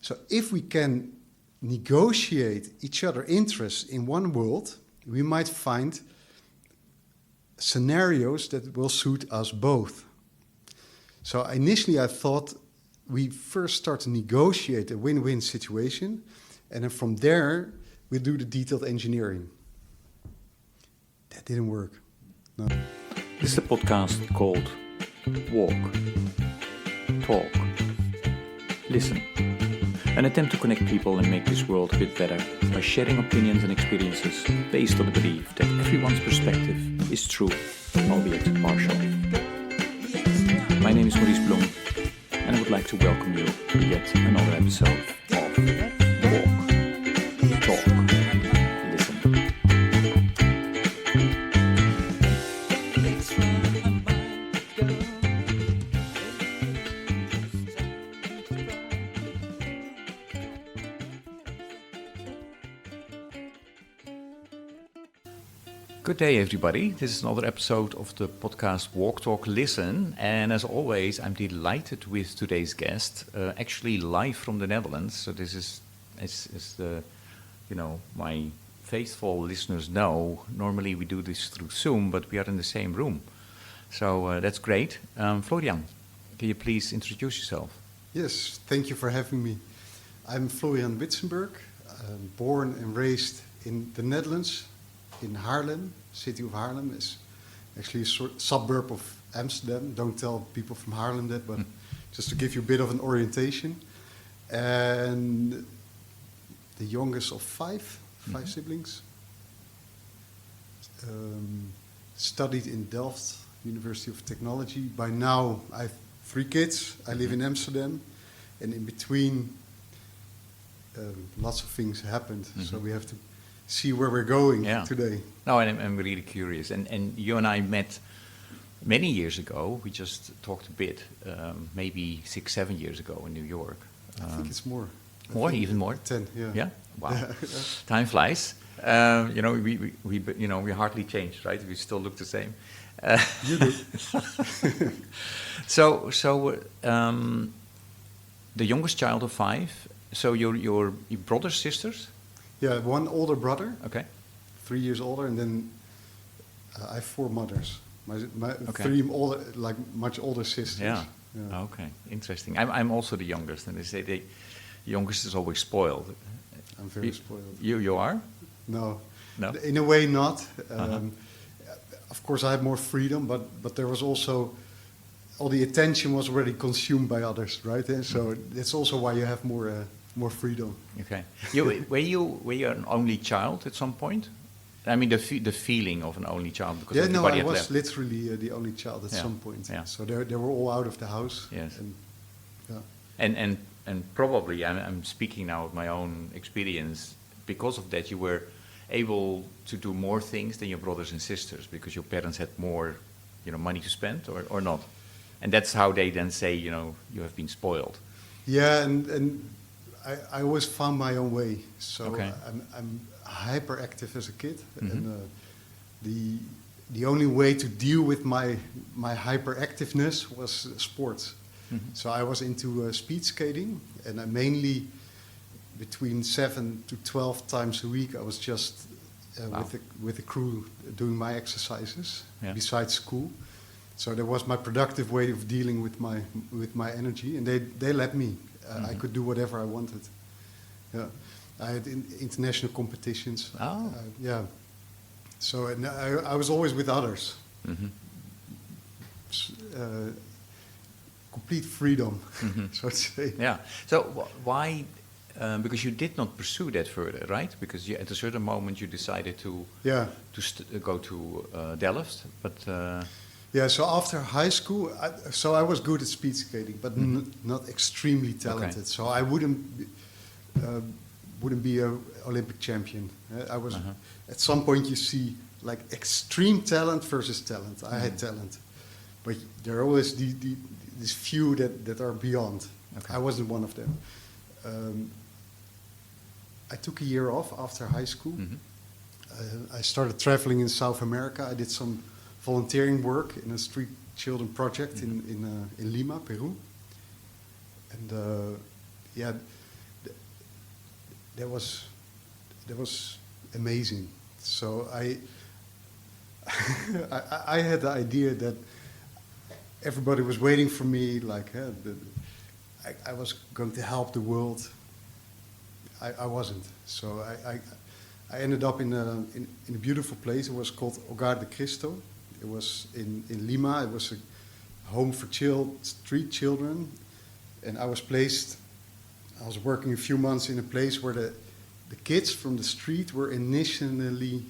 So if we can negotiate each other's interests in one world, we might find scenarios that will suit us both. So initially I thought we first start to negotiate a win-win situation, and then from there we do the detailed engineering. That didn't work. No. This is a podcast called Walk, Talk, Listen. An attempt to connect people and make this world a bit better by sharing opinions and experiences based on the belief that everyone's perspective is true, albeit partial. My name is Maurice Blom, and I would like to welcome you to yet another episode of Walk, Talk, Listen. Good day, everybody. This is another episode of the podcast Walk, Talk, Listen. And as always, I'm delighted with today's guest, actually live from the Netherlands. So this is, as the, my faithful listeners know, normally we do this through Zoom, but we are in the same room. So that's great. Florian, can you please introduce yourself? Yes, thank you for having me. I'm Florian Witsenburg, born and raised in the Netherlands, in Haarlem. City of Haarlem is actually a suburb of Amsterdam. Don't tell people from Haarlem that, but just to give you a bit of an orientation. And the youngest of five siblings. Studied in Delft, University of Technology. By now, I have 3 kids. I live in Amsterdam. And in between, lots of things happened. So we have to see where we're going today. No, and I'm really curious. And you and I met many years ago. We just talked a bit, maybe 6-7 years ago in New York. I think it's more. Even more? 10, yeah. Yeah? Wow. Yeah. Time flies. We hardly changed, right? We still look the same. You do. So the youngest child of 5. So your brothers, sisters? Yeah, 1 older brother. Okay. 3 years older, and then I have 4 mothers. My Okay. 3 older, much older sisters. Yeah. Okay. Interesting. I'm also the youngest, and they say the youngest is always spoiled. I'm very spoiled. You are? No. No. In a way, not. Of course, I had more freedom, but there was also all the attention was already consumed by others, right? And so that's also why you have more freedom. Okay. Were you an only child at some point? I mean, the feeling of an only child, because everybody I had was left. literally the only child at some point. Yeah. So they were all out of the house. Yes. And, And probably I'm speaking now of my own experience. Because of that, you were able to do more things than your brothers and sisters because your parents had more, money to spend, or not. And that's how they then say, you have been spoiled. yeah, and I always found my own way. So Okay. I'm hyperactive as a kid, and the only way to deal with my hyperactiveness was sports. So I was into speed skating, and I mainly between 7 to 12 times a week I was just with the crew doing my exercises besides school. So that was my productive way of dealing with my energy, and they let me. I could do whatever I wanted. Yeah, I had international competitions. Oh. Yeah. So and I was always with others. Complete freedom, so to say. Yeah. So why? Because you did not pursue that further, right? Because at a certain moment you decided to go to Delft, but. Yeah, so after high school, I was good at speed skating, but not extremely talented. Okay. So I wouldn't be an Olympic champion. I was at some point you see like extreme talent versus talent. I had talent, but there are always these few that are beyond. Okay. I wasn't one of them. I took a year off after high school. I started traveling in South America. I did some volunteering work in a street children project in Lima, Peru. And that was amazing. So I had the idea that everybody was waiting for me, like I was going to help the world. I wasn't. So I ended up in a beautiful place. It was called Hogar de Cristo. It was in Lima. It was a home for street children. And I was working a few months in a place where the kids from the street were initially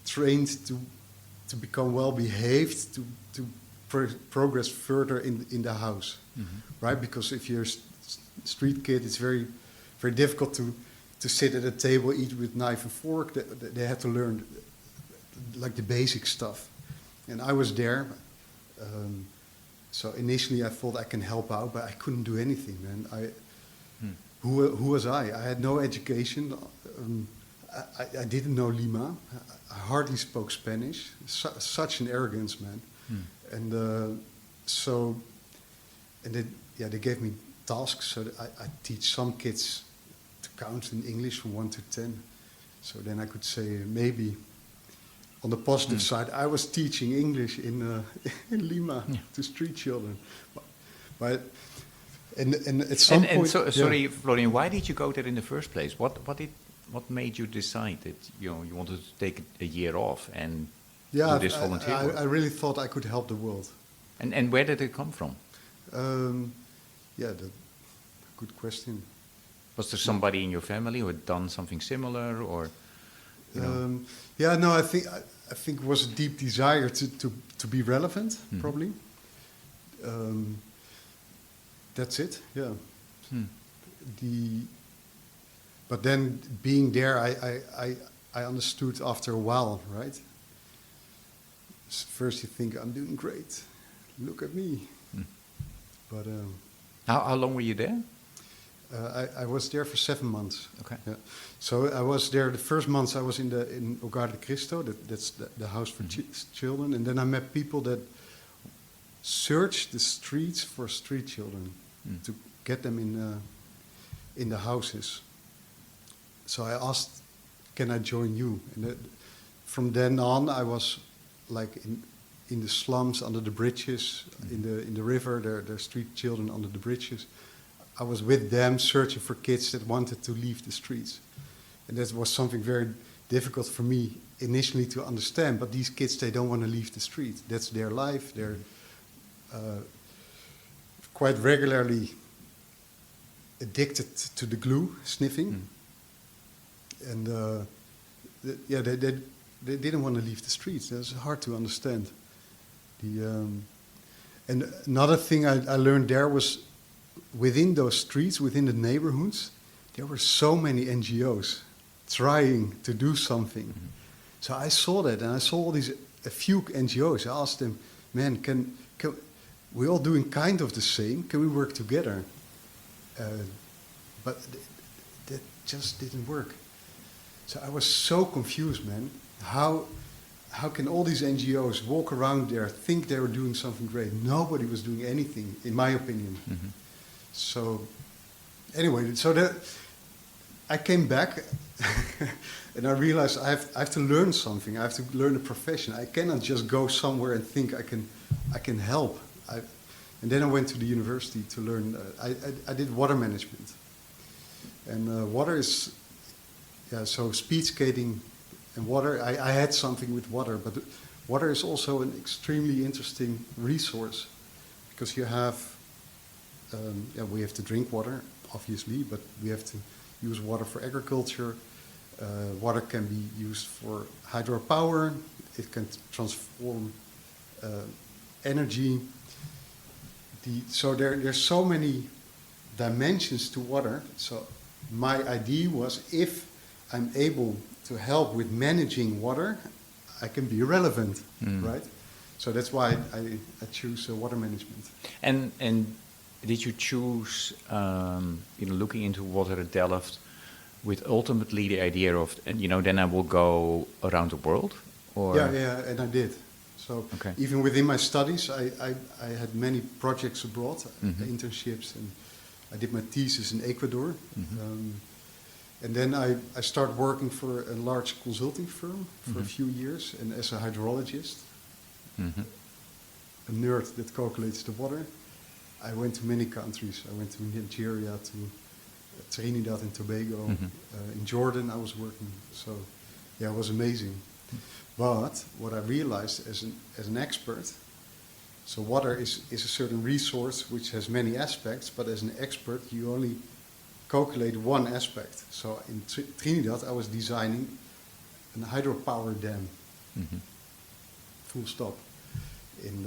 trained to become well behaved, to progress further in the house, right? Because if you're a street kid, it's very, very difficult to sit at a table, eat with knife and fork. They had to learn like the basic stuff. And I was there. So initially I thought I can help out, but I couldn't do anything, man. Who was I? I had no education. I didn't know Lima. I hardly spoke Spanish. Such an arrogance, man. And they gave me tasks. So that I teach some kids to count in English from 1 to 10. So then I could say maybe on the positive side, I was teaching English in Lima to street children. But at some point... Sorry, Florian, why did you go there in the first place? What made you decide that you wanted to take a year off and do this volunteer work? I really thought I could help the world. And where did it come from? Good question. Was there somebody in your family who had done something similar, or? I think it was a deep desire to be relevant, probably. That's it. Yeah. But then being there, I understood after a while, right? First you think I'm doing great, look at me. But how long were you there? I was there for 7 months. Okay. Yeah. So I was there the first months. I was in Hogar de Cristo. That's the house for children. And then I met people that searched the streets for street children to get them in the houses. So I asked, "Can I join you?" And from then on, I was like in the slums, under the bridges, in the river. There are street children under the bridges. I was with them searching for kids that wanted to leave the streets. And that was something very difficult for me initially to understand. But these kids, they don't want to leave the street. That's their life. They're quite regularly addicted to the glue, sniffing. And they didn't want to leave the streets. That's hard to understand. And another thing I learned there was, within those streets, within the neighborhoods, there were so many NGOs trying to do something. So I saw that, and I saw a few NGOs. I asked them, "Man, can we're all doing kind of the same? Can we work together?" But that just didn't work. So I was so confused, man. How can all these NGOs walk around there, think they were doing something great? Nobody was doing anything, in my opinion. So, anyway, I came back and I realized I have to learn something. I have to learn a profession. I cannot just go somewhere and think I can help. And then I went to the university to learn. I did water management, and water is so speed skating and water. I had something with water, but water is also an extremely interesting resource because you have. We have to drink water, obviously, but we have to use water for agriculture. Water can be used for hydropower. It can transform energy. So there's so many dimensions to water. So my idea was, if I'm able to help with managing water, I can be relevant, right? So that's why I choose water management. And did you choose, looking into water Delft, with ultimately the idea of, then I will go around the world? Or? Yeah, and I did. So even within my studies, I had many projects abroad, internships, and I did my thesis in Ecuador. And then I started working for a large consulting firm for a few years, and as a hydrologist, a nerd that calculates the water. I went to many countries. I went to Nigeria, to Trinidad and Tobago. In Jordan I was working. So yeah, it was amazing. But what I realized as an expert, so water is a certain resource which has many aspects, but as an expert you only calculate one aspect. So in Trinidad I was designing a hydropower dam. Full stop. In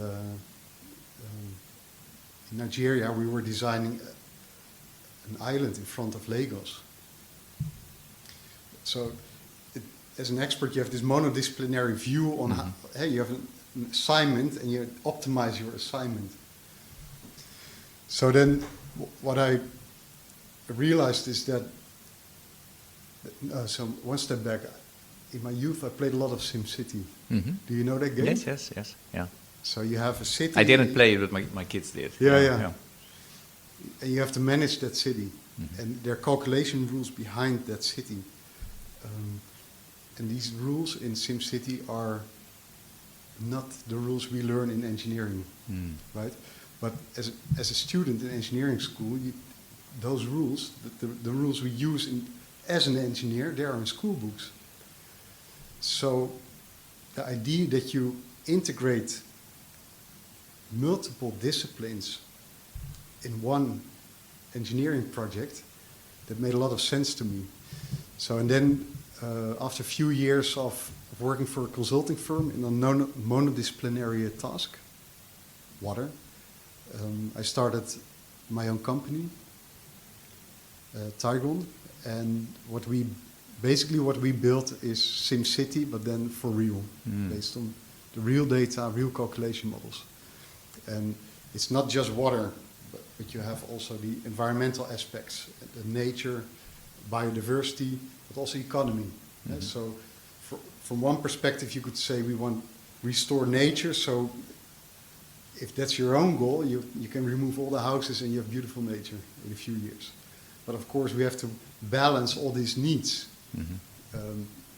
Nigeria we were designing an island in front of Lagos. So as an expert you have this monodisciplinary view on how, hey, you have an assignment and you optimize your assignment. So then what I realized is that, so one step back, in my youth I played a lot of SimCity. Do you know that game? Yes, yeah. So you have a city. I didn't play it, but my kids did. Yeah. And you have to manage that city. And there are calculation rules behind that city. And these rules in SimCity are not the rules we learn in engineering, right? But as a student in engineering school, those rules, the rules we use as an engineer, they are in school books. So the idea that you integrate multiple disciplines in one engineering project, that made a lot of sense to me. So and then after a few years of working for a consulting firm in a monodisciplinary task, water, I started my own company, Tygron, and what we built is SimCity, but then for real, based on the real data, real calculation models. And it's not just water, but you have also the environmental aspects, the nature, biodiversity, but also economy. So from one perspective you could say we want to restore nature, so if that's your own goal, you can remove all the houses and you have beautiful nature in a few years. But of course we have to balance all these needs.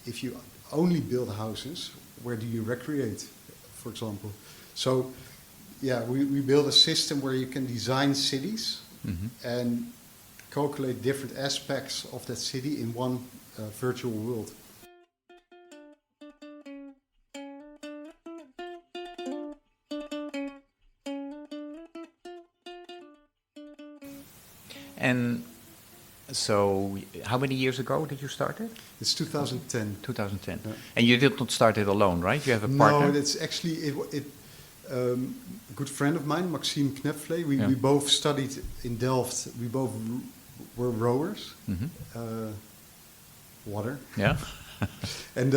If you only build houses, where do you recreate, for example? So yeah, we build a system where you can design cities and calculate different aspects of that city in one virtual world. And so, how many years ago did you start it? It's 2010. 2010. Yeah. And you did not start it alone, right? You have a partner? No, it's actually a good friend of mine, Maxime Knepfle. We both studied in Delft. We both were rowers. Water. Yeah. And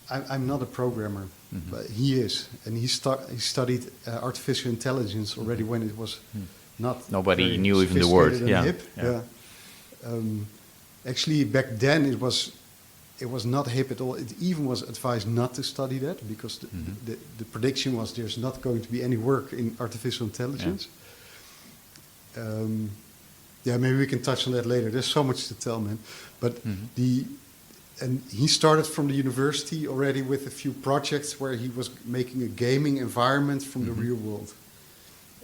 I'm not a programmer, but he is. And he studied artificial intelligence already when it was not. Nobody knew even the word. Hip. Actually, back then it was not hip at all. It even was advised not to study that because the prediction was there's not going to be any work in artificial intelligence. Maybe we can touch on that later. There's so much to tell, man. But and he started from the university already with a few projects where he was making a gaming environment from the real world.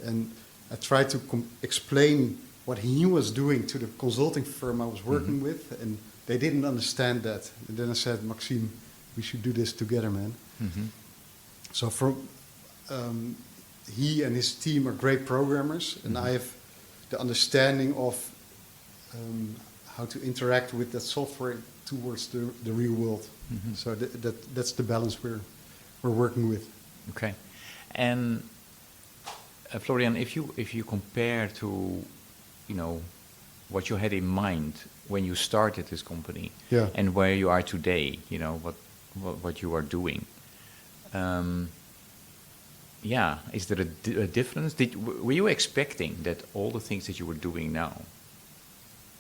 And I tried to explain what he was doing to the consulting firm I was working with, and they didn't understand that. And then I said, Maxime, we should do this together, man. So he and his team are great programmers, and I have the understanding of how to interact with that software towards the real world. So that's the balance we're working with. Okay, and Florian, if you compare to, what you had in mind when you started this company, and where you are today, what you are doing. Is there a difference? Were you expecting that all the things that you were doing now?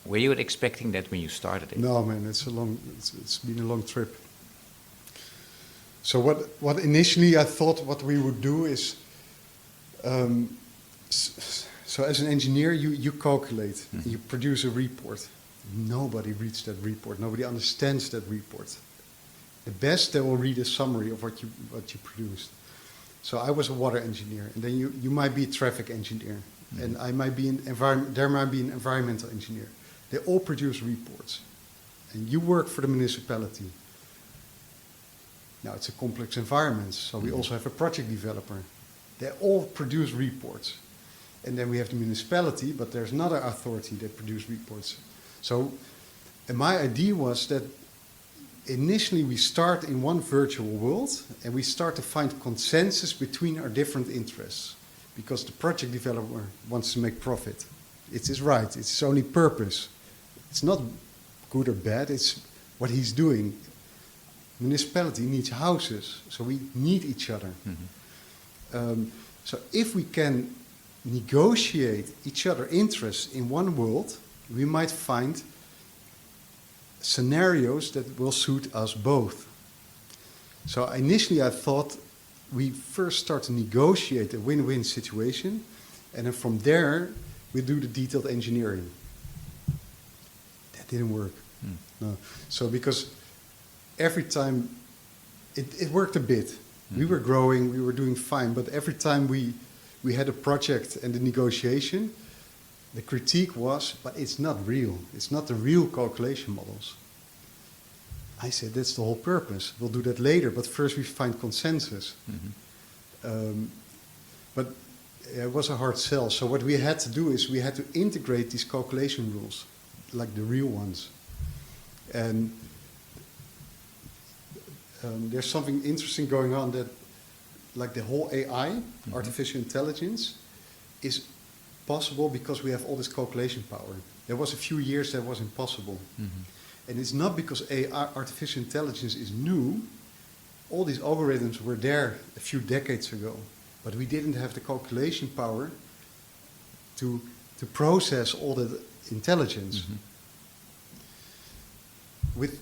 Were you expecting that when you started it? No, man. It's been a long trip. So what initially I thought what we would do is So as an engineer, you calculate, you produce a report. Nobody reads that report. Nobody understands that report. The best they will read a summary of what you produced. So I was a water engineer, and then you might be a traffic engineer, and I might be there might be an environmental engineer. They all produce reports, and you work for the municipality. Now it's a complex environment, so we also have a project developer. They all produce reports, and then we have the municipality, but there's another authority that produce reports. So, and my idea was that initially we start in one virtual world and we start to find consensus between our different interests, because the project developer wants to make profit. It's his right, it's his only purpose. It's not good or bad, it's what he's doing. Municipality needs houses, so we need each other. So if we can negotiate each other's interests in one world, we might find scenarios that will suit us both. So initially I thought we first start to negotiate a win-win situation, and then from there we do the detailed engineering. That didn't work. No. So because every time it worked a bit. We were growing, we were doing fine, but every time we had a project and the negotiation, the critique was, but it's not real. It's not the real calculation models. I said, that's the whole purpose. We'll do that later, but first we find consensus. But it was a hard sell. So what we had to do is we had to integrate these calculation rules, like the real ones. And there's something interesting going on that, like the whole AI, artificial intelligence, is possible because we have all this calculation power. There was a few years that was impossible. And it's not because AI, artificial intelligence is new. All these algorithms were there a few decades ago, but we didn't have the calculation power to process all that intelligence. With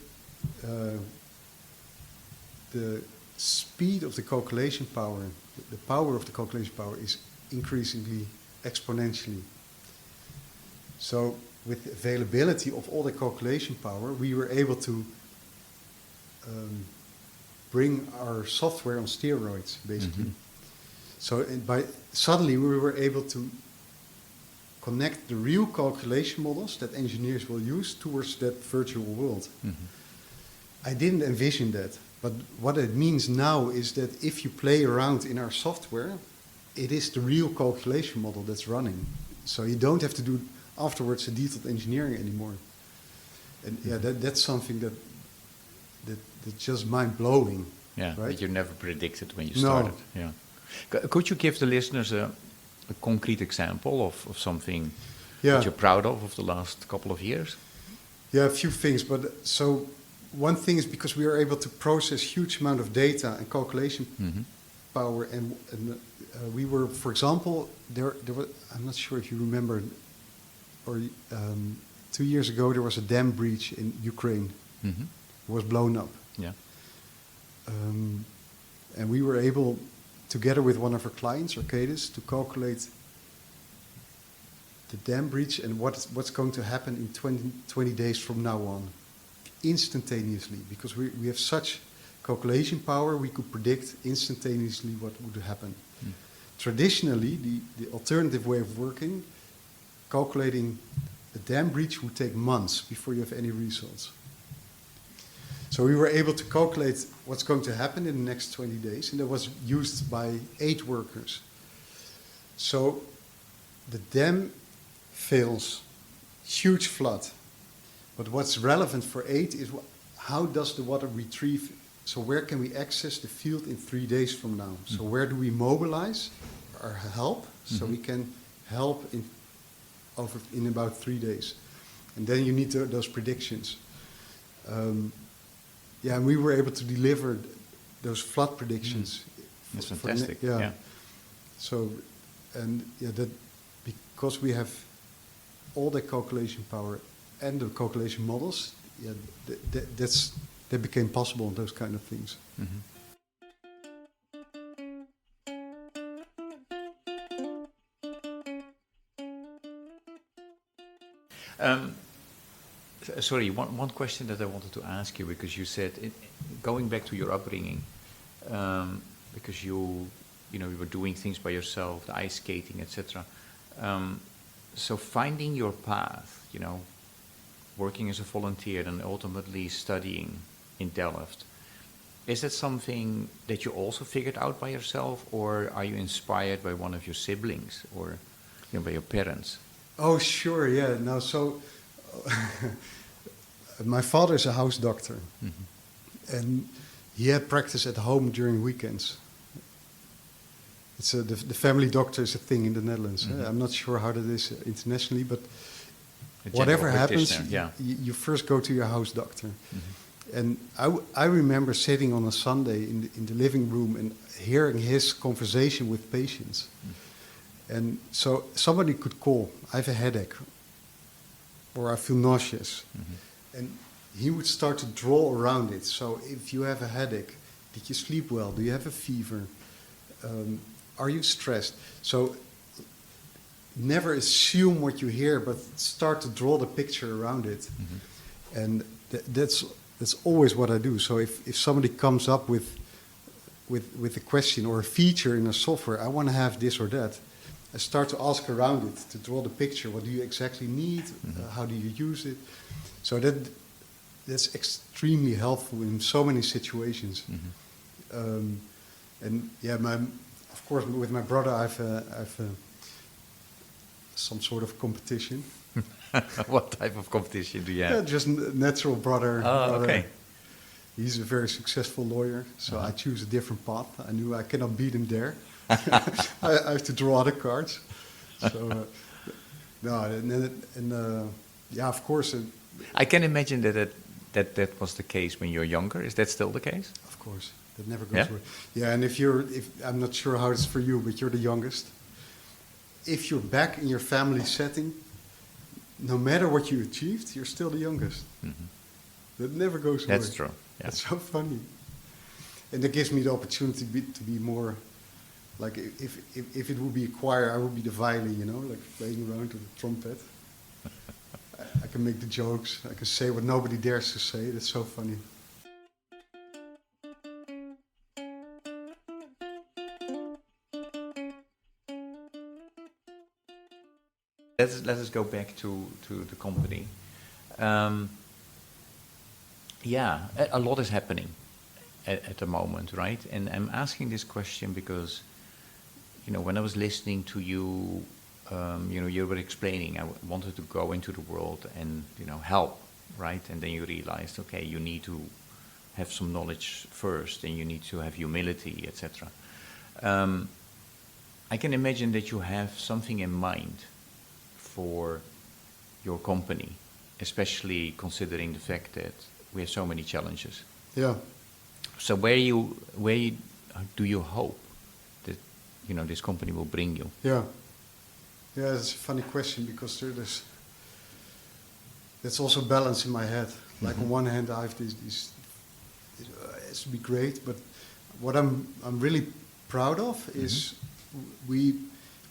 the speed of the calculation power, the power of the calculation power is increasingly exponentially. So with the availability of all the calculation power, we were able to bring our software on steroids, basically. So suddenly we were able to connect the real calculation models that engineers will use towards that virtual world. I didn't envision that, but what it means now is that if you play around in our software, it is the real calculation model that's running. So you don't have to do afterwards the detailed engineering anymore. And yeah, that's something that's just mind-blowing. Yeah, right? that you never predicted when you started. No. Yeah. Could you give the listeners a concrete example of something that you're proud of the last couple of years? Yeah, a few things. But so one thing is because we are able to process huge amount of data and calculation power, and we were, for example, there was, I'm not sure if you remember, or 2 years ago there was a dam breach in Ukraine. It was blown up. Yeah. And we were able, together with one of our clients, Arcadis, to calculate the dam breach and what's going to happen in 20 days from now on, instantaneously, because we have such calculation power, we could predict instantaneously what would happen. Traditionally, the alternative way of working, calculating a dam breach would take months before you have any results. So we were able to calculate what's going to happen in the next 20 days, and that was used by 8 workers. So the dam fails, huge flood. But what's relevant for 8 is how does the water retrieve? So where can we access the field in 3 days from now? So where do we mobilize our help so we can help in about 3 days? And then you need those predictions. Yeah, and we were able to deliver those flood predictions. That's fantastic. Yeah. So, and yeah, that because we have all the calculation power and the calculation models, yeah, that became possible, those kind of things. Sorry, one question that I wanted to ask you, because you said, going back to your upbringing, because you were doing things by yourself, the ice skating, etc. So finding your path, working as a volunteer and ultimately studying in Delft, is that something that you also figured out by yourself, or are you inspired by one of your siblings or by your parents? Oh, sure, yeah. No, so my father is a house doctor, and he had practice at home during weekends. It's the family doctor is a thing in the Netherlands. I'm not sure how that is internationally, but whatever happens, you first go to your house doctor. And I remember sitting on a Sunday in the living room and hearing his conversation with patients. And so somebody could call, I have a headache, or I feel nauseous. And he would start to draw around it. So if you have a headache, did you sleep well? Do you have a fever? Are you stressed? So never assume what you hear, but start to draw the picture around it. And that's always what I do. So if somebody comes up with a question or a feature in a software, I want to have this or that, I start to ask around it to draw the picture. What do you exactly need? How do you use it? So that's extremely helpful in so many situations. And yeah, of course, with my brother, I have some sort of competition. What type of competition do you have? Yeah, just natural brother. Oh, okay. He's a very successful lawyer, so I choose a different path. I knew I cannot beat him there. I have to draw other cards. So, yeah, of course. I can imagine that was the case when you're younger. Is that still the case? Of course, that never goes away. Yeah, and if I'm not sure how it's for you, but you're the youngest. If you're back in your family setting, no matter what you achieved, you're still the youngest. That never goes away. That's true. Yeah. That's so funny. And that gives me the opportunity to be more, like if it would be a choir, I would be the violin, like playing around with the trumpet. I can make the jokes. I can say what nobody dares to say. That's so funny. Let us go back to the company. A lot is happening at the moment, right? And I'm asking this question because, when I was listening to you, you were explaining, I wanted to go into the world and, help, right? And then you realized, okay, you need to have some knowledge first, and you need to have humility, etc. I can imagine that you have something in mind for your company, especially considering the fact that we have so many challenges. Yeah. So where do you hope that this company will bring you? Yeah. Yeah, it's a funny question because there's also balance in my head. Like on one hand, I have this it has to be great, but what I'm really proud of is we,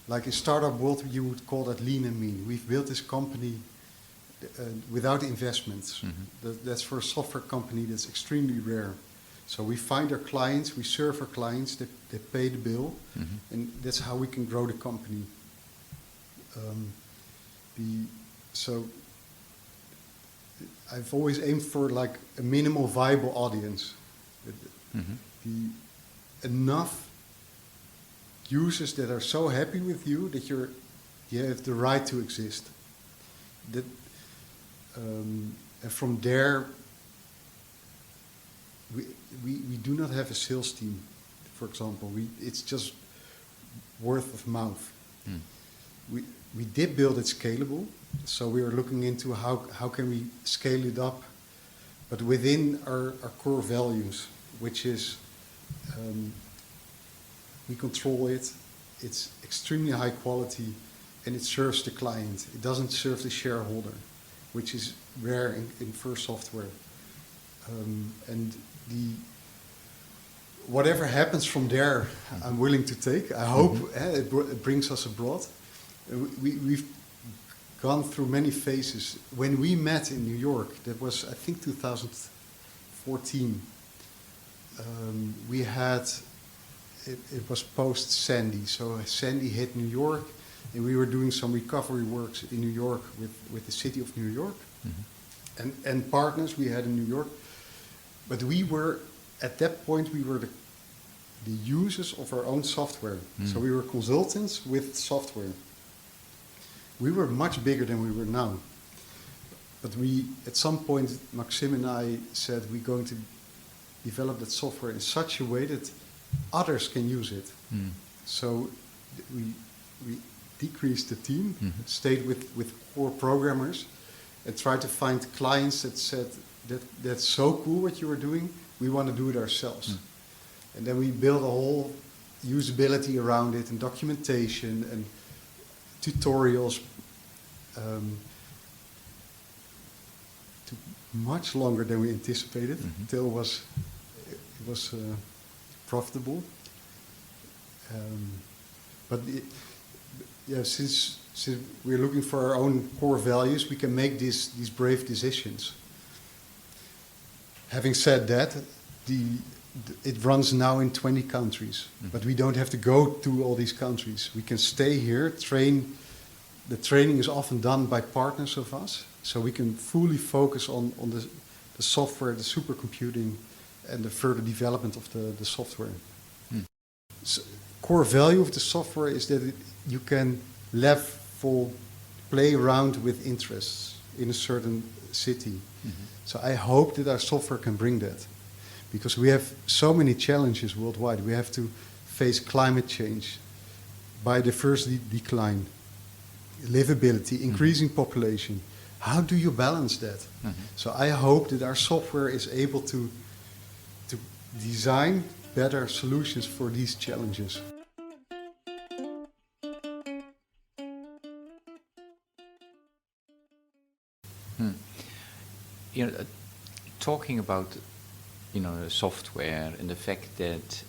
like in startup world, you would call that lean and mean. We've built this company without investments. That's for a software company that's extremely rare. So we find our clients, we serve our clients, they pay the bill, and that's how we can grow the company. So I've always aimed for like a minimal viable audience. Enough users that are so happy with you that you have the right to exist. And from there, we do not have a sales team, for example. It's just word of mouth. We did build it scalable, so we are looking into how can we scale it up, but within our core values, which is we control it, it's extremely high quality, and it serves the client. It doesn't serve the shareholder, which is rare in first software. And whatever happens from there, I'm willing to take. I hope it brings us abroad. We've gone through many phases. When we met in New York, that was, I think, 2014, we had, it was post-Sandy. So Sandy hit New York, and we were doing some recovery works in New York with the city of New York. And partners we had in New York. But we were, at that point, we were the users of our own software. So we were consultants with software. We were much bigger than we were now. But we, at some point, Maxim and I said we're going to develop that software in such a way that others can use it. So we decreased the team, stayed with core programmers, and tried to find clients that said that's so cool what you were doing, we want to do it ourselves. And then we built a whole usability around it and documentation and tutorials. Took much longer than we anticipated until it was profitable. Since we're looking for our own core values, we can make these brave decisions. Having said that, it runs now in 20 countries, but we don't have to go to all these countries. We can stay here, train. The training is often done by partners of us, so we can fully focus on the software, the supercomputing, and the further development of the software. So, core value of the software is that you can play around with interests in a certain city. So I hope that our software can bring that, because we have so many challenges worldwide. We have to face climate change, biodiversity decline, livability, increasing population. How do you balance that? So I hope that our software is able to design better solutions for these challenges. Talking about software and the fact that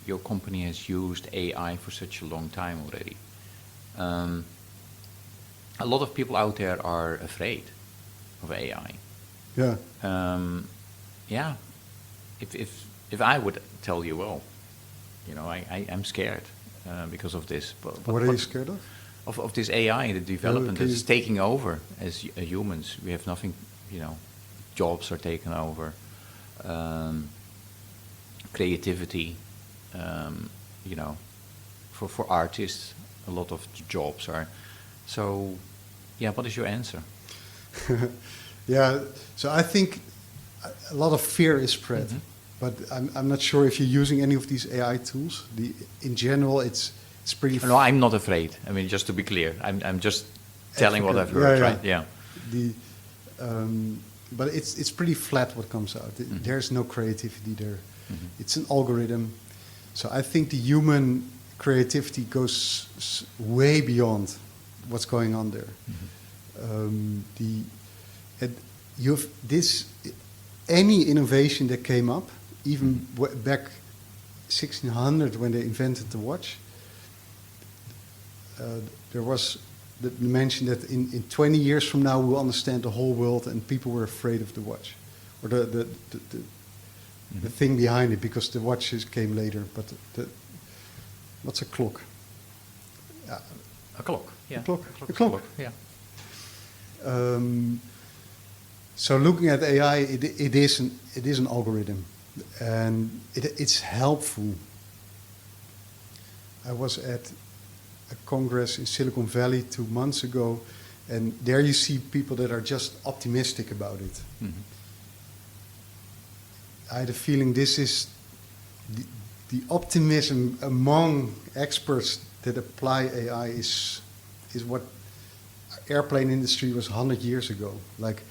your company has used AI for such a long time already. A lot of people out there are afraid of AI. Yeah. If I would tell you, well, I'm scared because of this. But what are you scared of? Of this AI, the development that's taking over as humans. We have nothing, jobs are taken over, creativity, for artists, a lot of jobs are. So, what is your answer? So I think a lot of fear is spread, but I'm not sure if you're using any of these AI tools. In general, it's pretty. No, I'm not afraid. I mean, just to be clear, I'm just telling what I've heard, right? Yeah. But it's pretty flat what comes out. There's no creativity there. It's an algorithm. So I think the human creativity goes way beyond what's going on there. Any innovation that came up, even back 1600 when they invented the watch, there was the mention that in 20 years from now we'll understand the whole world, and people were afraid of the watch, or the thing behind it, because the watches came later. But what's a clock? A clock. Yeah. A clock. Yeah. So looking at AI, it is an algorithm, and it's helpful. I was at a congress in Silicon Valley 2 months ago, and there you see people that are just optimistic about it. I had a feeling this is the optimism among experts that apply AI is what airplane industry was 100 years ago. Like,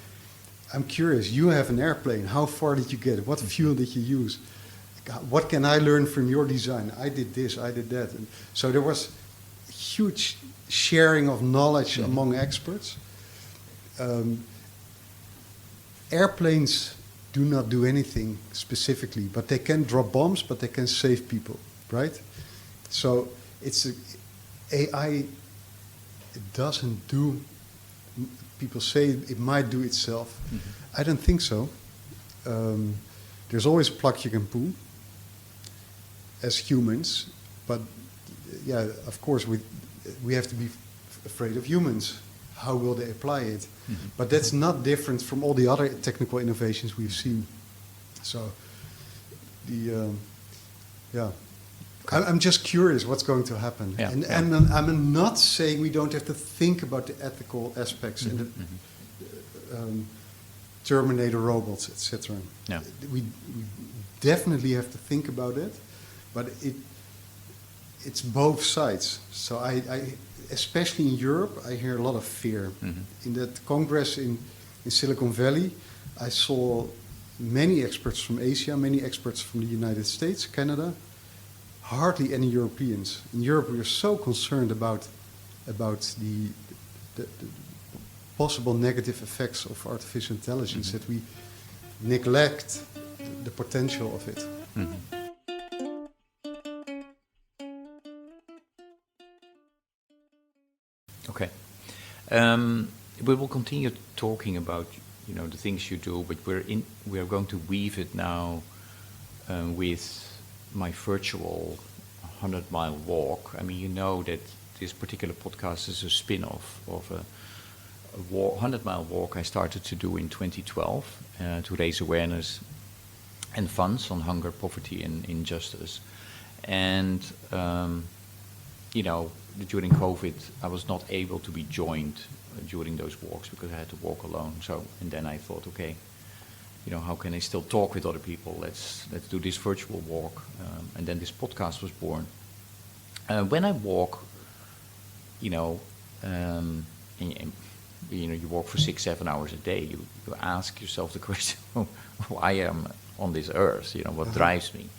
I'm curious, you have an airplane, how far did you get? What fuel did you use? What can I learn from your design? I did this, I did that. And so there was huge sharing of knowledge among experts. Airplanes do not do anything specifically, but they can drop bombs, but they can save people, right? So AI, it doesn't do people say it might do itself. Mm-hmm. I don't think so. There's always a plug you can pull as humans, but yeah, of course we have to be afraid of humans. How will they apply it? Mm-hmm. But that's not different from all the other technical innovations we've seen. So, I'm just curious what's going to happen. Yeah, and I'm not saying we don't have to think about the ethical aspects and the Terminator robots, etc. Yeah. We definitely have to think about it, but it's both sides. So I especially in Europe, I hear a lot of fear. Mm-hmm. In that Congress in Silicon Valley, I saw many experts from Asia, many experts from the United States, Canada, hardly any Europeans. In Europe, we are so concerned about the possible negative effects of artificial intelligence that we neglect the potential of it. Mm-hmm. Okay. We will continue talking about the things you do, but we are going to weave it now with my virtual 100-mile walk. I mean, you know that this particular podcast is a spin-off of a 100-mile walk I started to do in 2012 to raise awareness and funds on hunger, poverty, and injustice. And during COVID, I was not able to be joined during those walks because I had to walk alone. And then I thought, okay, how can I still talk with other people? Let's do this virtual walk. And then this podcast was born. When I walk, you walk for 6-7 hours a day. You ask yourself the question, why am I on this earth? What drives me?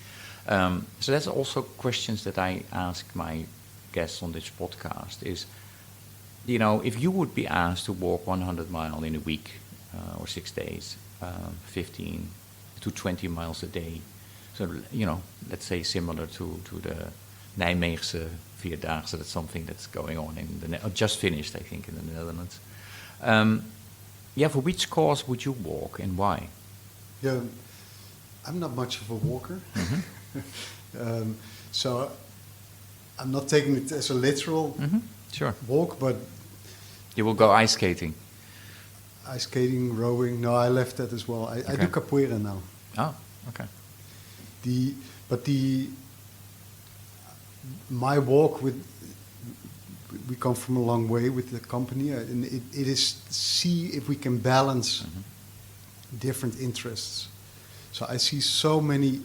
So that's also questions that I ask my guests on this podcast is, if you would be asked to walk 100 miles in a week or 6 days, 15 to 20 miles a day, so let's say similar to the Nijmeegse Vierdaagse, that's something that's going on just finished, I think, in the Netherlands. For which cause would you walk and why? Yeah, I'm not much of a walker, mm-hmm. So I'm not taking it as a literal walk, but you will go ice skating. Ice skating, rowing. No, I left that as well. I do capoeira now. Oh, okay. My walk we come from a long way with the company, and it is see if we can balance different interests. So I see so many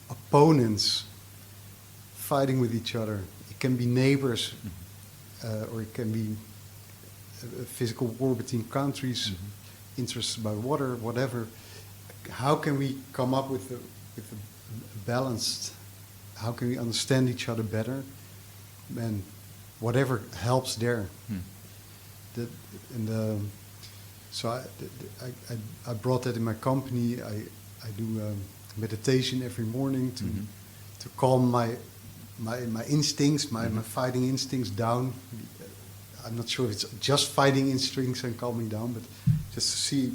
opponents fighting with each other. It can be neighbors, or it can be a physical war between countries, interests about water, whatever. How can we come up with a balanced? How can we understand each other better? And whatever helps there. So I brought that in my company. I do meditation every morning to calm my instincts, my fighting instincts down. I'm not sure if it's just fighting instincts and calming down, but just to see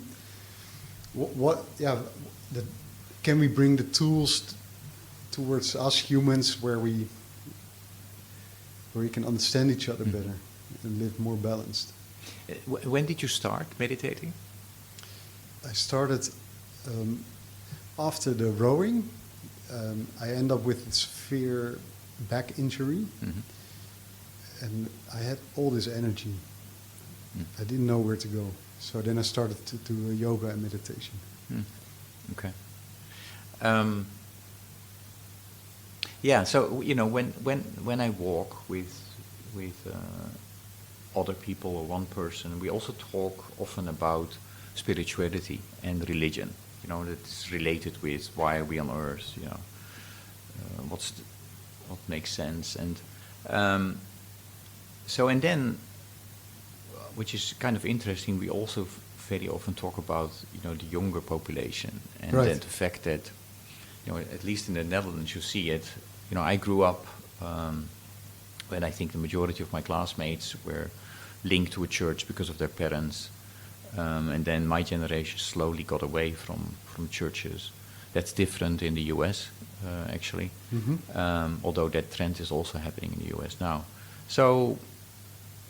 can we bring the tools towards us humans where we can understand each other better and live more balanced. When did you start meditating? I started after the rowing. I ended up with a severe back injury, and I had all this energy. I didn't know where to go. So then I started to do yoga and meditation. Okay. So when I walk with other people or one person, we also talk often about spirituality and religion. That's related with why are we on earth? What makes sense? And and then, which is kind of interesting, we also very often talk about the younger population and then the fact that at least in the Netherlands you see it. I grew up when I think the majority of my classmates were linked to a church because of their parents. And then my generation slowly got away from churches. That's different in the US, actually. Although that trend is also happening in the US now. So,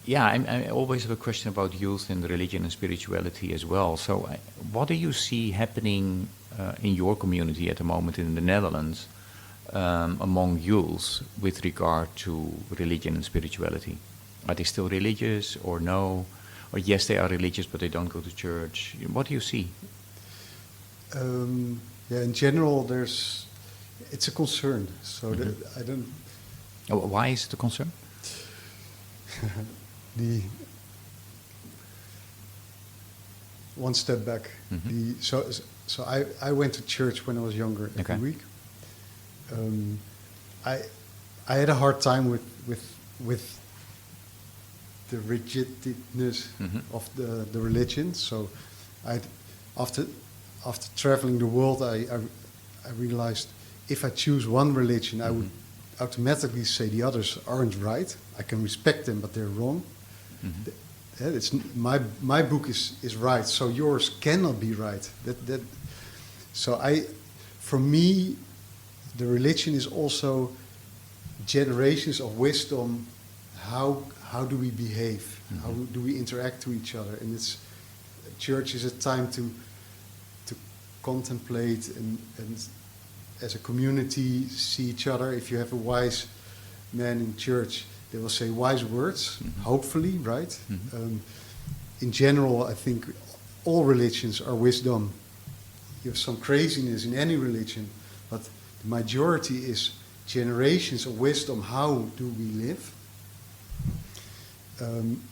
yeah, I always have a question about youth and religion and spirituality as well. So what do you see happening in your community at the moment in the Netherlands among youth with regard to religion and spirituality? Are they still religious or no? Or yes, they are religious, but they don't go to church. What do you see? Yeah, in general, it's a concern. So I don't. Why is it a concern? One step back. So I went to church when I was younger every week. I had a hard time with the rigidness of the religion. So after traveling the world, I realized if I choose one religion, I would automatically say the others aren't right. I can respect them, but they're wrong. It's my book is right, so yours cannot be right. For me, the religion is also generations of wisdom. How do we behave? How do we interact to each other? And church is a time to contemplate and as a community see each other. If you have a wise man in church, they will say wise words, hopefully, right? In general, I think all religions are wisdom. You have some craziness in any religion, but the majority is generations of wisdom. How do we live?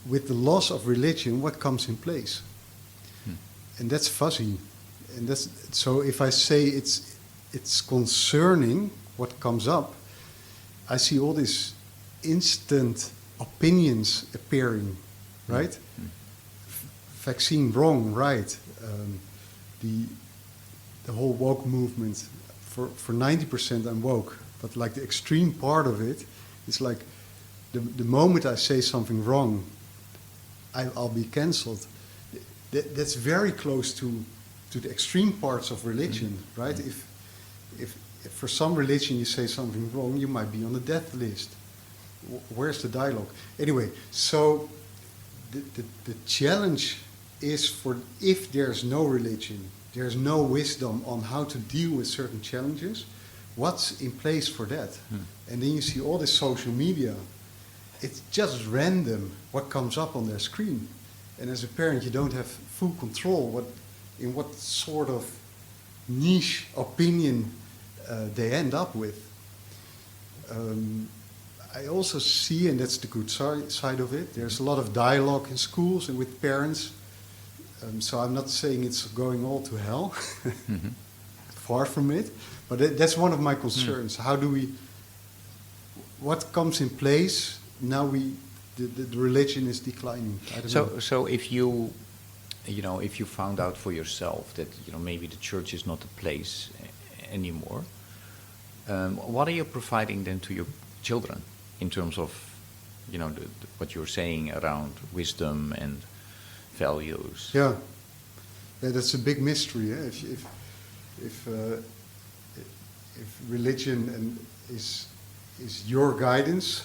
With the loss of religion, what comes in place? And that's fuzzy. And so if I say it's concerning what comes up, I see all these instant opinions appearing, right? Vaccine wrong, right? The whole woke movement. For 90% I'm woke, but like the extreme part of it is like the moment I say something wrong, I'll be cancelled. That's very close to the extreme parts of religion, right? If for some religion you say something wrong, you might be on the death list. Where's the dialogue? Anyway, so the challenge is if there's no religion, there's no wisdom on how to deal with certain challenges, what's in place for that? And then you see all this social media. It's just random what comes up on their screen. And as a parent, you don't have full control in what sort of niche opinion they end up with. I also see, and that's the good side of it, there's a lot of dialogue in schools and with parents. So I'm not saying it's going all to hell, far from it, but that's one of my concerns. How do what comes in place now the religion is declining? I don't know. So if you found out for yourself that maybe the church is not the place anymore, what are you providing then to your children in terms of what you're saying around wisdom and values? Yeah, that's a big mystery. Eh? If religion is your guidance,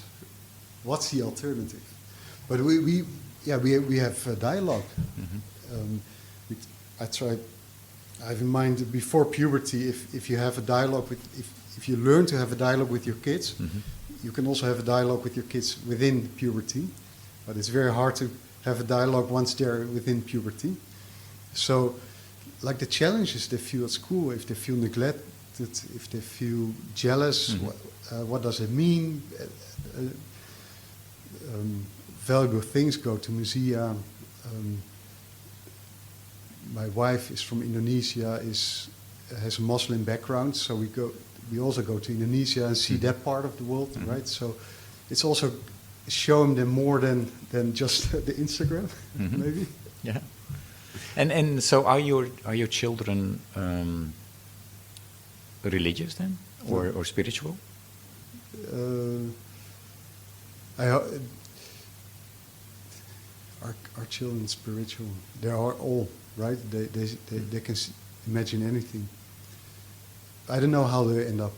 what's the alternative? But we have dialogue. I have in mind before puberty, if you have a dialogue if you learn to have a dialogue with your kids, you can also have a dialogue with your kids within puberty, but it's very hard to have a dialogue once they're within puberty. So, like the challenges they feel at school, if they feel neglected, if they feel jealous, what does it mean? Valuable things, go to musea. My wife is from Indonesia, has a Muslim background, so we also go to Indonesia and see that part of the world, right? So it's also showing them more than just the Instagram, maybe. Yeah. And so are your children religious then, or spiritual? Are children spiritual? They are all, right? They can imagine anything. I don't know how they end up.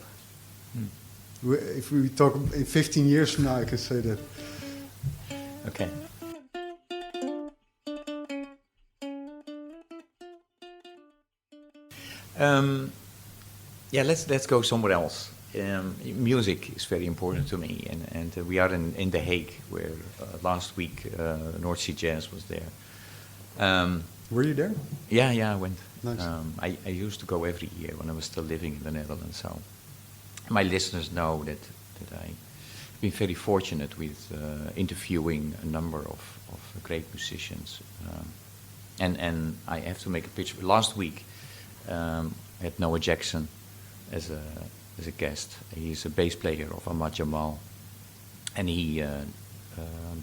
If we talk in 15 years from now, I can say that. Okay. Yeah, let's go somewhere else. Music is very important to me, and we are in The Hague, where last week North Sea Jazz was there. Were you there? Yeah, I went. Nice. I used to go every year when I was still living in the Netherlands. So my listeners know that I've been very fortunate with interviewing a number of great musicians. And I have to make a pitch. Last week I had Noah Jackson as a guest. He's a bass player of Ahmad Jamal, and he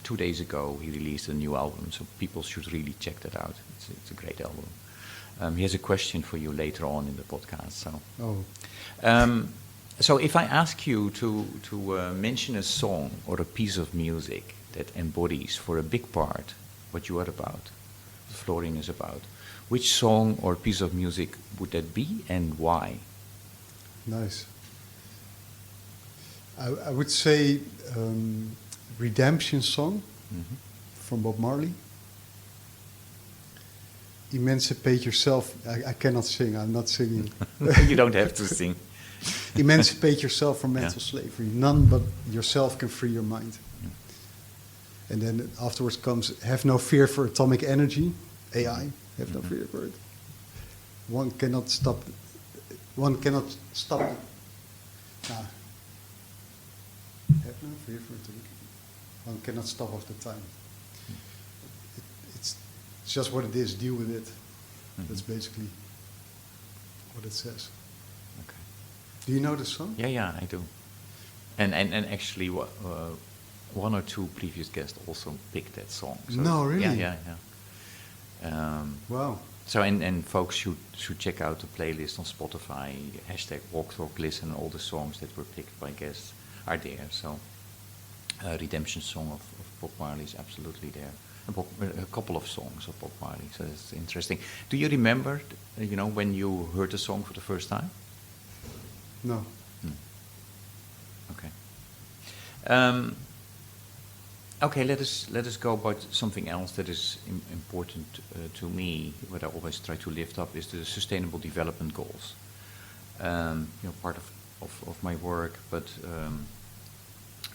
2 days ago he released a new album, so people should really check that out. It's a great album. He has a question for you later on in the podcast. So if I ask you to mention a song or a piece of music that embodies for a big part what you are about, what Florian is about, which song or piece of music would that be and why? Nice. I would say Redemption Song from Bob Marley. Emancipate yourself. I cannot sing. I'm not singing. You don't have to sing. Emancipate yourself from mental slavery. None but yourself can free your mind. And then afterwards comes have no fear for atomic energy. AI. Have no fear for it. One cannot stop. Have no fear for atomic. One cannot stop off the time. It's just what it is. Deal with it. That's basically what it says. Okay. Do you know the song? Yeah, I do. And actually, one or two previous guests also picked that song. So no, really? Yeah. Wow. So and folks should check out the playlist on Spotify. #WalkTalkListen. All the songs that were picked by guests are there. So Redemption Song of Bob Marley is absolutely there. A couple of songs of Bob Marley. So it's interesting. Do you remember, when you heard the song for the first time? No. Okay. Okay, let us go about something else that is important to me. What I always try to lift up is the Sustainable Development Goals. Part of my work, but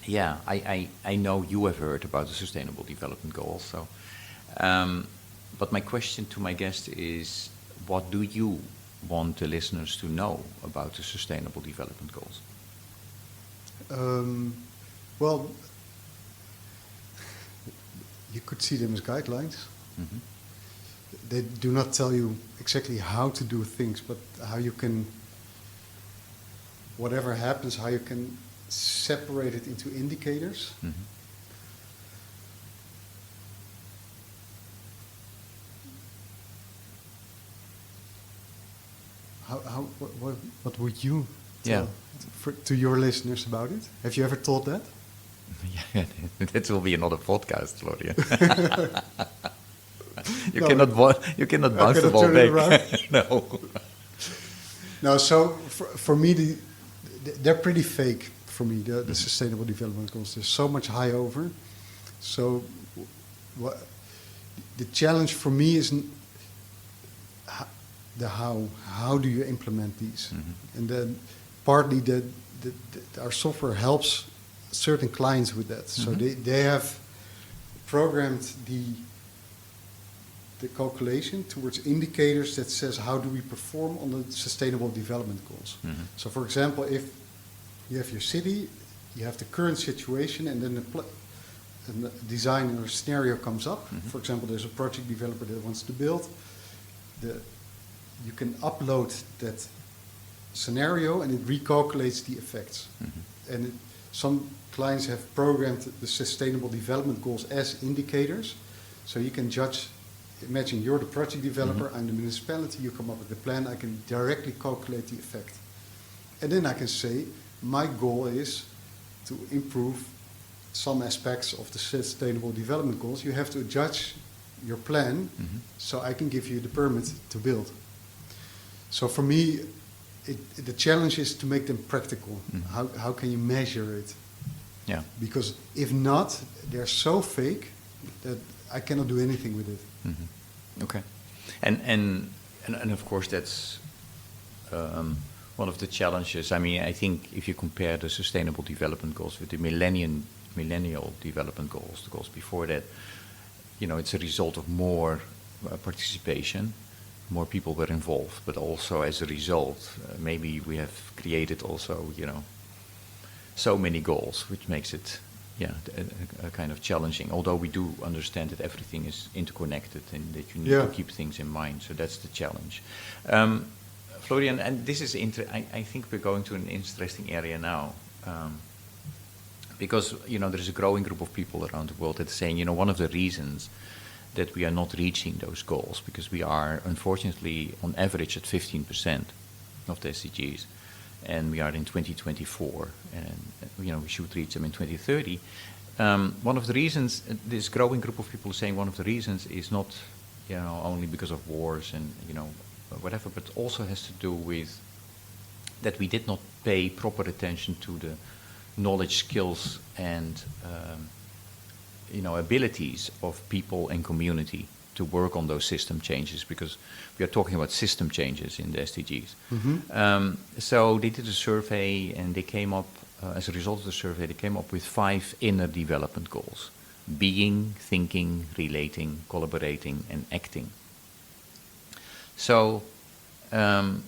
I know you have heard about the Sustainable Development Goals. So, but my question to my guest is, what do you want the listeners to know about the Sustainable Development Goals? Well, you could see them as guidelines. They do not tell you exactly how to do things, but how you can, whatever happens, how you can separate it into indicators. What would you tell to your listeners about it? Have you ever thought that? Yeah, that will be another podcast, Florian. You cannot bounce the ball back. No. No. So for me, they're pretty fake. For me, the Sustainable Development Goals. There's so much high over. So, the challenge for me is the how. How do you implement these? And then partly our software helps certain clients with that. So they have programmed the calculation towards indicators that says how do we perform on the Sustainable Development Goals. So for example, if you have your city, you have the current situation, and then a design or scenario comes up. For example, there's a project developer that wants to build. You can upload that scenario and it recalculates the effects. And some clients have programmed the Sustainable Development Goals as indicators. So you can judge, imagine you're the project developer, I'm the municipality, you come up with the plan, I can directly calculate the effect. And then I can say, my goal is to improve some aspects of the Sustainable Development Goals, you have to adjust your plan so I can give you the permit to build. So for me, the challenge is to make them practical. How can you measure it? Yeah. Because if not, they're so fake that I cannot do anything with it. Okay. And of course that's one of the challenges. I mean, I think if you compare the Sustainable Development Goals with the Millennial Development Goals, the goals before that, you know, it's a result of more participation, more people were involved, but also as a result, maybe we have created also, you know, so many goals, which makes it, a kind of challenging. Although we do understand that everything is interconnected and that you need to keep things in mind. So that's the challenge. Florian, and this is I think we're going to an interesting area now. Because, you know, there is a growing group of people around the world that are saying, you know, one of the reasons that we are not reaching those goals, because we are, unfortunately, on average at 15% of the SDGs, and we are in 2024, and, you know, we should reach them in 2030. One of the reasons, this growing group of people is saying one of the reasons is not, you know, only because of wars and, you know, whatever, but also has to do with that we did not pay proper attention to the knowledge, skills, and you know, abilities of people and community to work on those system changes, because we are talking about system changes in the SDGs. So they did a survey, and they came up, as a result of the survey, they came up with 5 inner development goals: being, thinking, relating, collaborating, and acting. So, have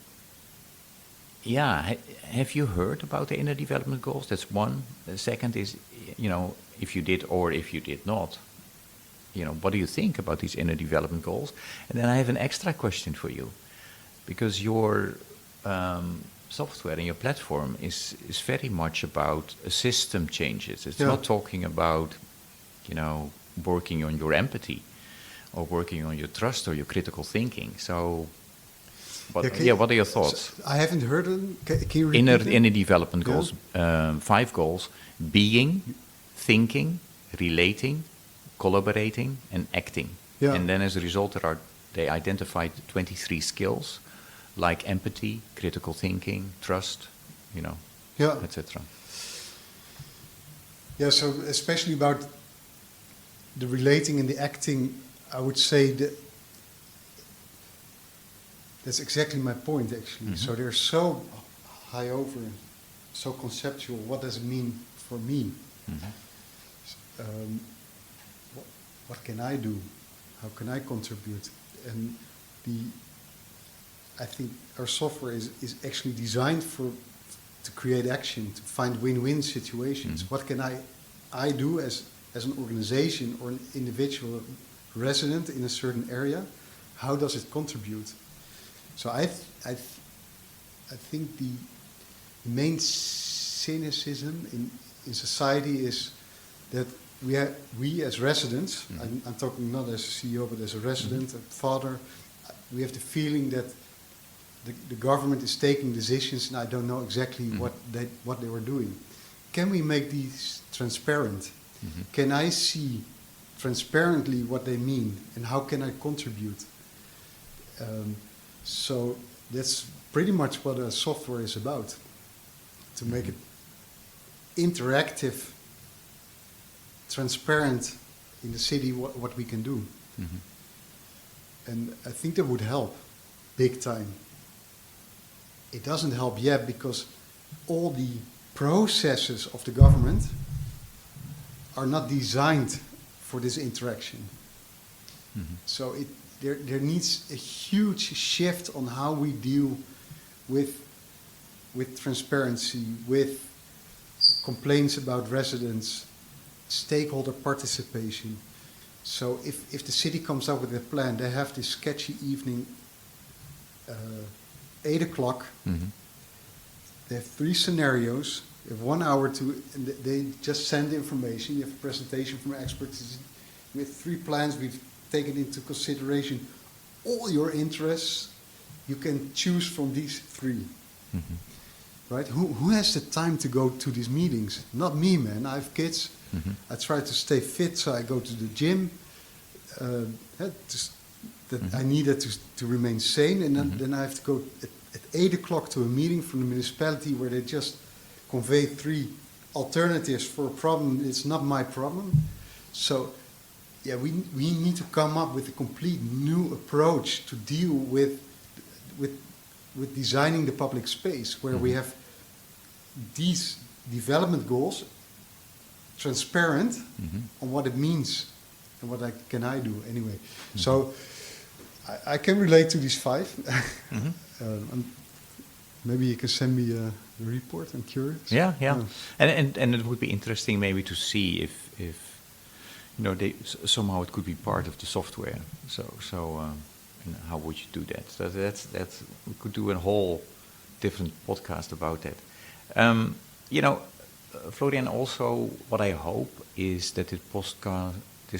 you heard about the inner development goals? That's one. The second is, you know, if you did or if you did not, you know, what do you think about these inner development goals? And then I have an extra question for you, because your software and your platform is very much about system changes. It's not talking about, you know, working on your empathy or working on your trust or your critical thinking. So, what are your thoughts? I haven't heard them. Can you repeat them? Inner development goals, 5 goals: being, thinking, relating, collaborating, and acting. And then as a result, they identified 23 skills like empathy, critical thinking, trust, you know, etc. Yeah, so especially about the relating and the acting, I would say that that's exactly my point, actually. So they're so high over, so conceptual. What does it mean for me? What can I do? How can I contribute? And I think our software is actually designed to create action, to find win-win situations. What can I do as an organization or an individual resident in a certain area? How does it contribute? So I think the main cynicism in society is that we as residents, I'm talking not as a CEO but as a resident, a father, we have the feeling that the government is taking decisions and I don't know exactly what they were doing. Can we make these transparent? Can I see transparently what they mean and how can I contribute? So that's pretty much what a software is about, to make it interactive, transparent in the city what we can do. And I think that would help big time. It doesn't help yet because all the processes of the government are not designed for this interaction. So there needs a huge shift on how we deal with transparency, with complaints about residents, stakeholder participation. So if the city comes up with a plan, they have this sketchy evening, 8 o'clock. They have 3 scenarios. They have 1 hour and they just send information. You have a presentation from experts. We have 3 plans. We've taken into consideration all your interests. You can choose from these 3. Right? Who has the time to go to these meetings? Not me, man. I have kids. I try to stay fit, so I go to the gym. I needed to remain sane, and then I have to go at 8 o'clock to a meeting from the municipality where they just convey 3 alternatives for a problem. It's not my problem. So, yeah, we need to come up with a complete new approach to deal with designing the public space, where we have these development goals transparent on what it means and what can I do anyway. So I can relate to these 5. Maybe you can send me a report. I'm curious. Yeah. And it would be interesting maybe to see if somehow it could be part of the software. So how would you do that? So that's we could do a whole different podcast about that. Florian, also what I hope is that this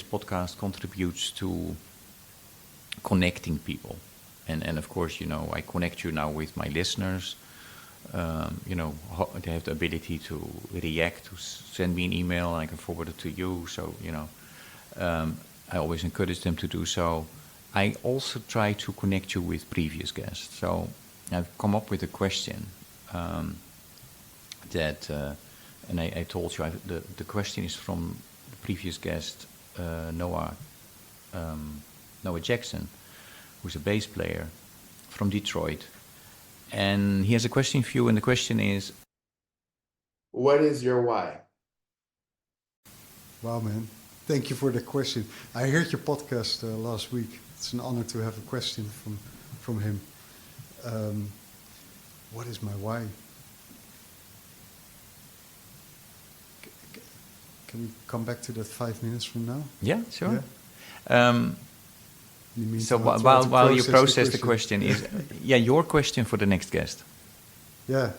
podcast contributes to connecting people. And of course, I connect you now with my listeners. They have the ability to react, to send me an email, and I can forward it to you. So, I always encourage them to do so. I also try to connect you with previous guests. So I've come up with a question and I told you the question is from the previous guest, Noah Jackson, who's a bass player from Detroit. And he has a question for you, and the question is, what is your why? Wow, man. Thank you for the question. I heard your podcast last week. It's an honor to have a question from him. What is my why? Can we come back to that 5 minutes from now? Yeah, sure. Yeah. So while you process the question is, your question for the next guest. Yeah.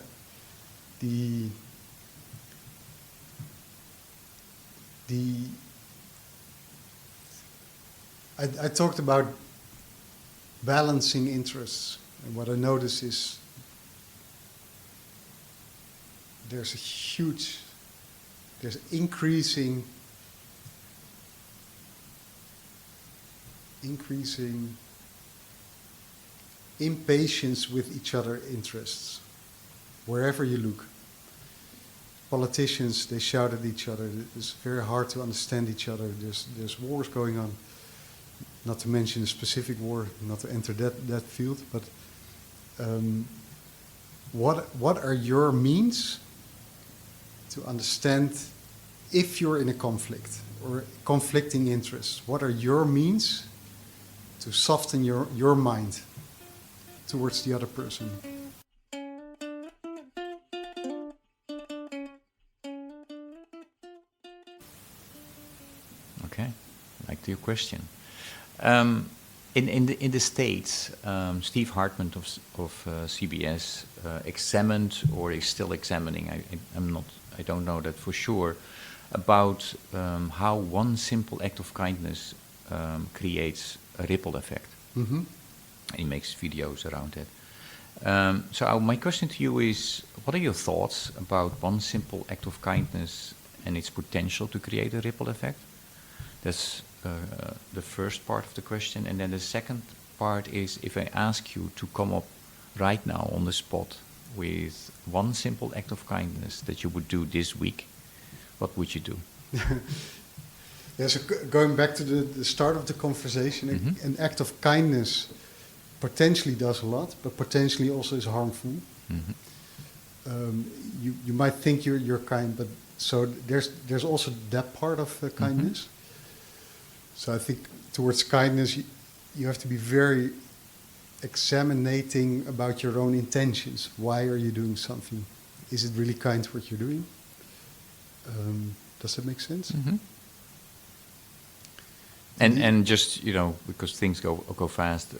I talked about balancing interests, and what I notice is there's increasing impatience with each other's interests, wherever you look. Politicians, they shout at each other. It's very hard to understand each other. There's wars going on. Not to mention a specific war, not to enter that field, but what are your means to understand if you're in a conflict or conflicting interests? What are your means to soften your mind towards the other person? Okay, like your question. In the States, Steve Hartman of CBS examined, or is still examining, I don't know that for sure, about how one simple act of kindness creates a ripple effect. Mm-hmm. He makes videos around it. So my question to you is, what are your thoughts about one simple act of kindness and its potential to create a ripple effect? That's the first part of the question. And then the second part is, if I ask you to come up right now on the spot with one simple act of kindness that you would do this week, what would you do? Yeah, so going back to the start of the conversation, an act of kindness potentially does a lot, but potentially also is harmful. Mm-hmm. You might think you're kind, but so there's also that part of kindness. Mm-hmm. So I think towards kindness, you have to be very examining about your own intentions. Why are you doing something? Is it really kind what you're doing? Does that make sense? Mm-hmm. And just, because things go fast,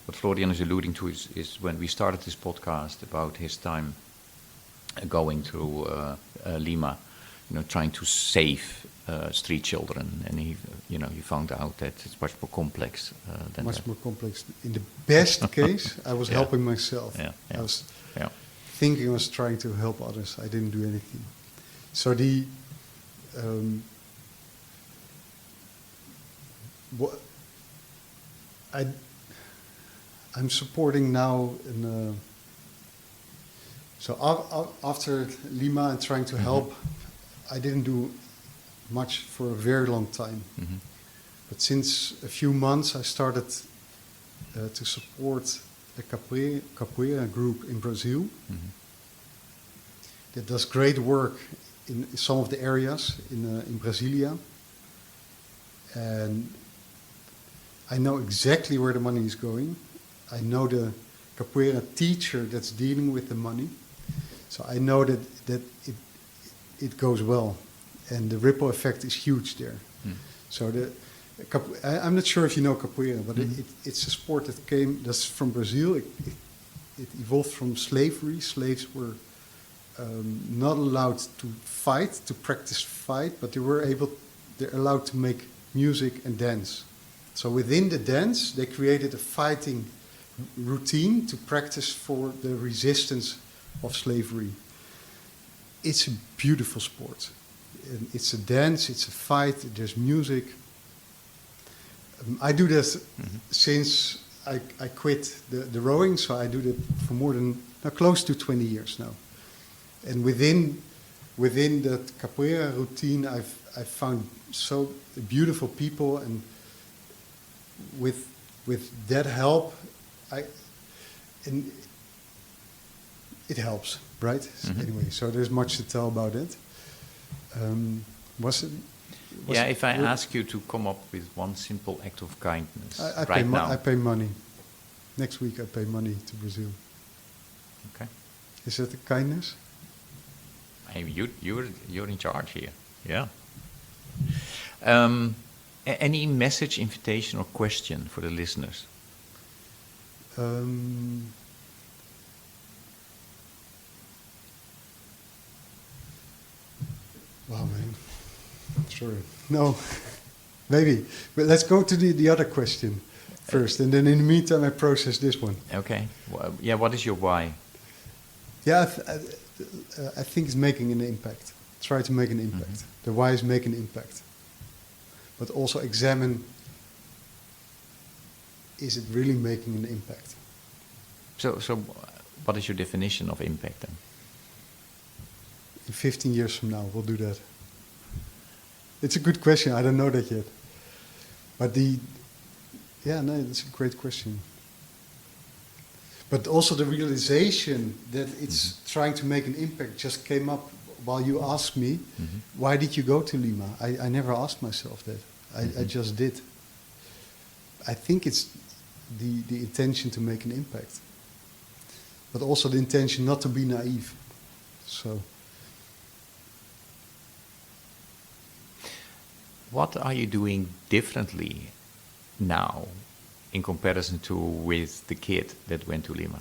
what Florian is alluding to is when we started this podcast about his time going through Lima, trying to save street children, and he found out that it's much more complex than much that. more complex. In the best case, I was helping myself. Yeah. I was thinking I was trying to help others. I didn't do anything. So what I'm supporting now after Lima and trying to help, I didn't do much for a very long time. Mm-hmm. But since a few months, I started to support a capoeira group in Brazil that does great work in some of the areas in Brasilia. And I know exactly where the money is going. I know the capoeira teacher that's dealing with the money. So I know that it goes well. And the ripple effect is huge there. So I'm not sure if you know capoeira, but it's a sport that's from Brazil. It evolved from slavery. Slaves were not allowed to practice fight, but they're allowed to make music and dance. So within the dance, they created a fighting routine to practice for the resistance of slavery. It's a beautiful sport. It's a dance, it's a fight, there's music. I do this since I quit the rowing, so I do that for more than close to 20 years now. And within that capoeira routine, I've found so beautiful people, and with that help, and it helps, right? Anyway, so there's much to tell about it. If I ask you to come up with one simple act of kindness now. I pay money. Next week I pay money to Brazil. Okay. Is that a kindness? You're in charge here. Yeah. Any message, invitation, or question for the listeners? Wow, man. Sorry. No. Maybe. But let's go to the other question first. And then in the meantime, I process this one. Okay. Well, what is your why? Yeah, I think it's making an impact. Try to make an impact. The why is make an impact. But also examine, is it really making an impact? So what is your definition of impact then? In 15 years from now, we'll do that. It's a good question. I don't know that yet. But it's a great question. But also the realization that it's trying to make an impact just came up while you asked me, why did you go to Lima? I never asked myself that. I just did. I think it's the intention to make an impact. But also the intention not to be naive. So... What are you doing differently now in comparison to with the kid that went to Lima?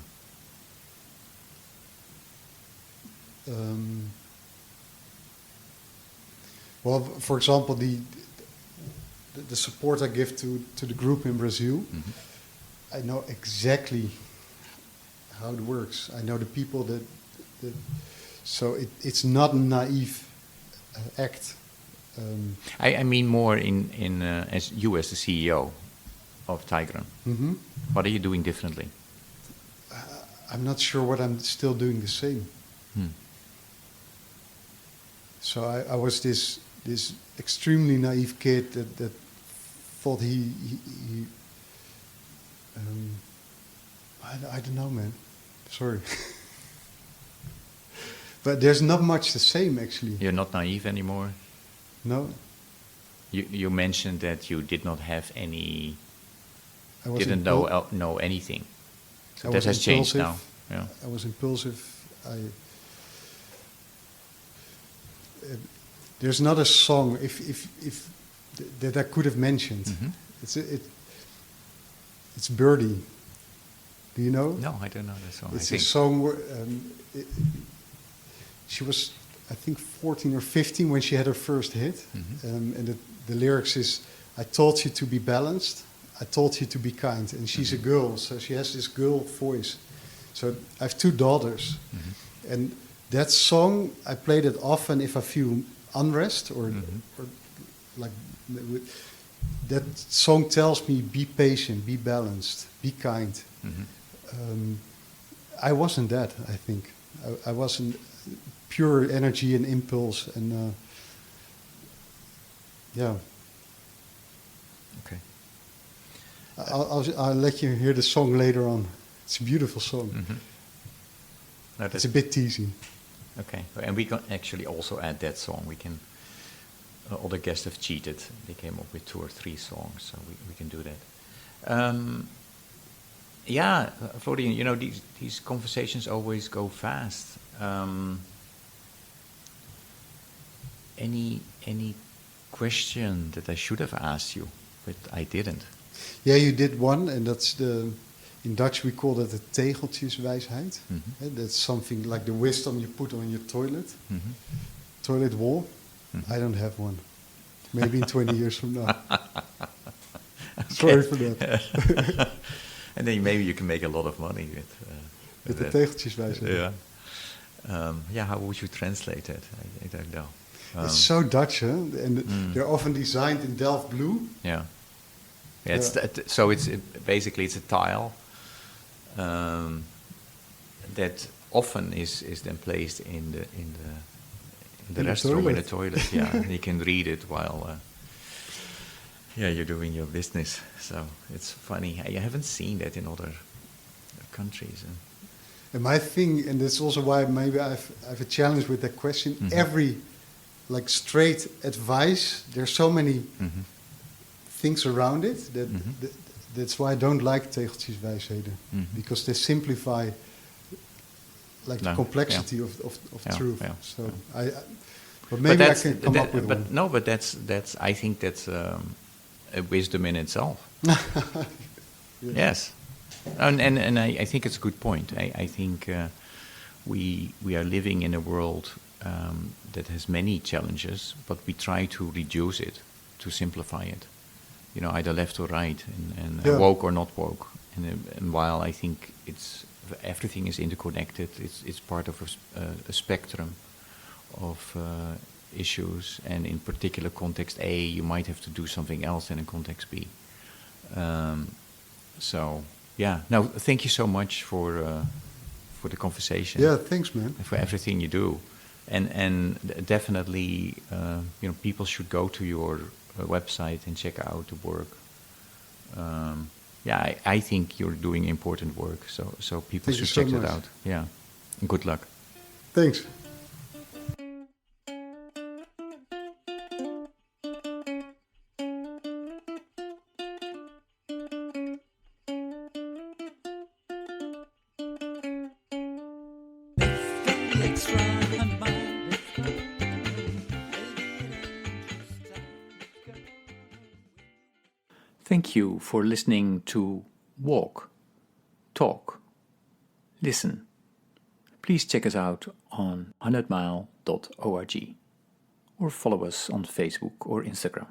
Well, for example, the support I give to the group in Brazil, I know exactly how it works. I know the people that so it's not a naive act. I mean more as you as the CEO of Tygron. What are you doing differently? I'm not sure what I'm still doing the same. So I was this extremely naive kid that thought he I don't know, man. Sorry. But there's not much the same, actually. You're not naive anymore? No. You mentioned that you did not have any... didn't know anything. So that has changed now. Yeah. I was impulsive. There's not a song that I could have mentioned. It's Birdie. Do you know? No, I don't know that song. It's a song where she was, I think, 14 or 15 when she had her first hit. And the lyrics is, I taught you to be balanced, I taught you to be kind. And she's a girl, so she has this girl voice. So I have two daughters. And that song, I played it often if I feel unrest or like that song tells me be patient, be balanced, be kind. I wasn't that, I think. I wasn't pure energy and impulse and yeah. Okay. I'll let you hear the song later on. It's a beautiful song. No, It's a bit teasy. Okay, and we can actually also add that song. We can. Other guests have cheated. They came up with 2 or 3 songs, so we can do that. Yeah, Florian, you know, these conversations always go fast. Any question that I should have asked you, but I didn't? Yeah, you did one, and that's in Dutch we call that the tegeltjeswijsheid. That's something like the wisdom you put on your toilet wall. I don't have one. Maybe in 20 years from now. Sorry for that. And then maybe you can make a lot of money with the tegeltjeswijsheid. Yeah. Yeah, how would you translate it? I don't know. It's so Dutch, huh? And they're often designed in Delft blue. Yeah. Yeah, so basically it's a tile that often is then placed in the restroom, in the toilet. Yeah, and you can read it while you're doing your business. So it's funny. I haven't seen that in other countries. And my thing, and that's also why maybe I have a challenge with that question. Every like straight advice, there's so many things around it that's why I don't like tegeltjeswijsheden, because they simplify like the complexity of truth. Yeah. So but maybe I can come up with one. No, but that's I think that's a wisdom in itself. Yes, and I think it's a good point. I think we are living in a world that has many challenges, but we try to reduce it, to simplify it. You know, either left or right, and woke or not woke. And while I think everything is interconnected, it's part of a spectrum of issues, and in particular context A, you might have to do something else than in context B. So yeah, no, thank you so much for the conversation. Yeah, thanks, man. And for everything you do, and definitely, you know, people should go to your website and check out the work. Yeah, I think you're doing important work, so people should check it out. Yeah, and good luck. Thanks. Thank you for listening to Walk, Talk, Listen. Please check us out on 100mile.org or follow us on Facebook or Instagram.